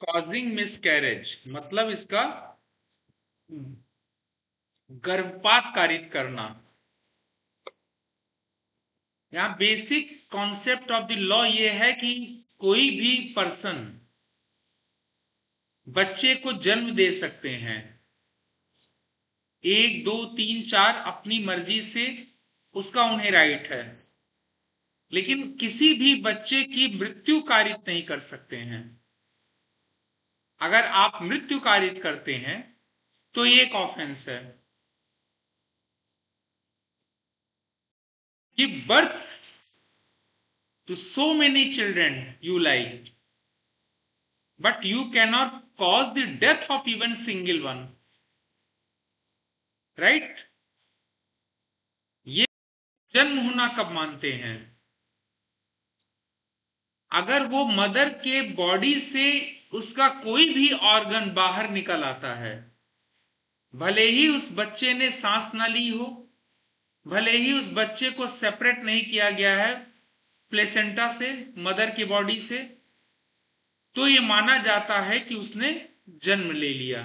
Causing miscarriage मतलब इसका गर्भपात कारित करना। यहाँ basic concept of the law ये है कि कोई भी पर्सन बच्चे को जन्म दे सकते हैं, 1 2 3 4 अपनी मर्जी से, उसका उन्हें राइट है, लेकिन किसी भी बच्चे की मृत्यु कारित नहीं कर सकते हैं। अगर आप मृत्यु कारित करते हैं तो ये एक ऑफेंस है। Give birth to so many children you like, but you cannot cause the death of even single one, right? ये जन्म होना कब मानते हैं? अगर वो मदर के बॉडी से उसका कोई भी ऑर्गन बाहर निकल आता है, भले ही उस बच्चे ने सांस ना ली हो, भले ही उस बच्चे को सेपरेट नहीं किया गया है प्लेसेंटा से, मदर की बॉडी से, तो ये माना जाता है कि उसने जन्म ले लिया।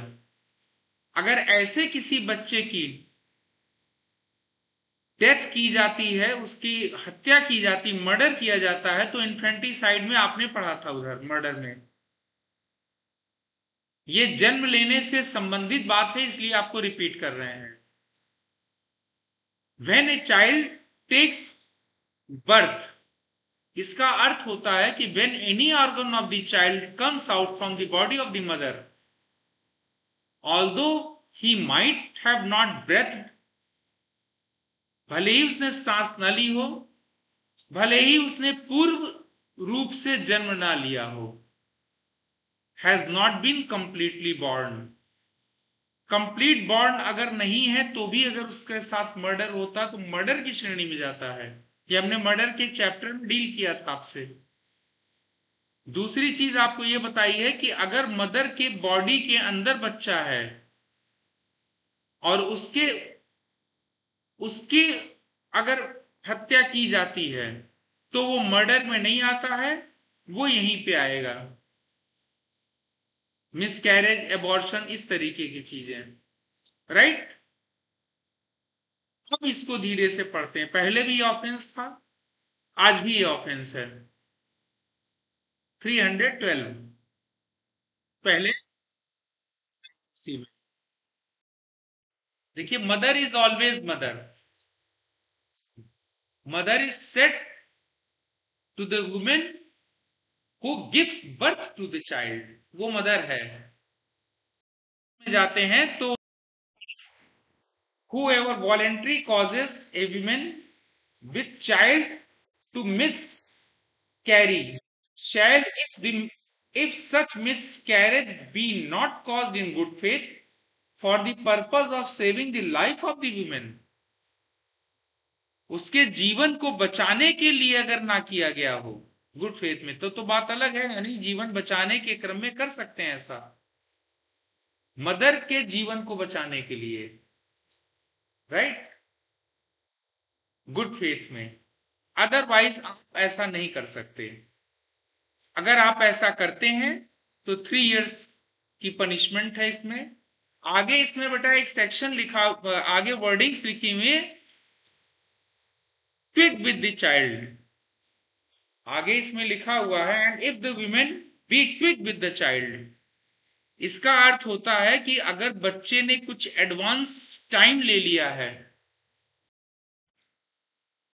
अगर ऐसे किसी बच्चे की डेथ की जाती है, उसकी हत्या की जाती, मर्डर किया जाता है, तो इन्फेंटिसाइड में आपने पढ़ा था उधर मर्डर में, ये जन्म लेने से संबंधित बात है, इसलिए आपको रिपीट कर रहे हैं। When a child takes birth, इसका अर्थ होता है कि when any organ of the child comes out from the body of the mother, although he might have not breath, भले ही उसने सांस न ली हो, भले ही उसने पूर्व रूप से जन्म ना लिया हो, has not been completely born. Complete born अगर नहीं है तो भी अगर उसके साथ मर्डर होता तो मर्डर की श्रेणी में जाता है। ये हमने मर्डर के चैप्टर में डील किया था आपसे। दूसरी चीज आपको यह बताई है कि अगर मदर के बॉडी के अंदर बच्चा है और उसके उसकी अगर हत्या की जाती है तो वो मर्डर में नहीं आता है, वो यहीं पे आएगा। मिसकैरेज, एबॉर्शन, इस तरीके की चीजें, राइट? अब इसको धीरे से पढ़ते हैं। पहले भी ऑफेंस था, आज भी ये ऑफेंस है। 312 पहले सी में देखिए, mother is always mother, mother is set to the women who gives birth to the child, वो मदर है। जाते हैं तो whoever voluntarily causes a woman with child to miscarry shall, if such miscarriage be not caused in good faith for the purpose of saving the life of the woman, उसके जीवन को बचाने के लिए अगर ना किया गया हो गुड फेथ में, तो बात अलग है, यानी जीवन बचाने के क्रम में कर सकते हैं ऐसा, मदर के जीवन को बचाने के लिए, राइट, गुड फेथ में। अदरवाइज आप ऐसा नहीं कर सकते। अगर आप ऐसा करते हैं तो 3 इयर्स की पनिशमेंट है इसमें। आगे इसमें बेटा एक सेक्शन लिखा, आगे वर्डिंग्स लिखी हुई है, क्विक विद द चाइल्ड, आगे इसमें लिखा हुआ है and if the women be quick with the child, इसका अर्थ होता है कि अगर बच्चे ने कुछ एडवांस टाइम ले लिया है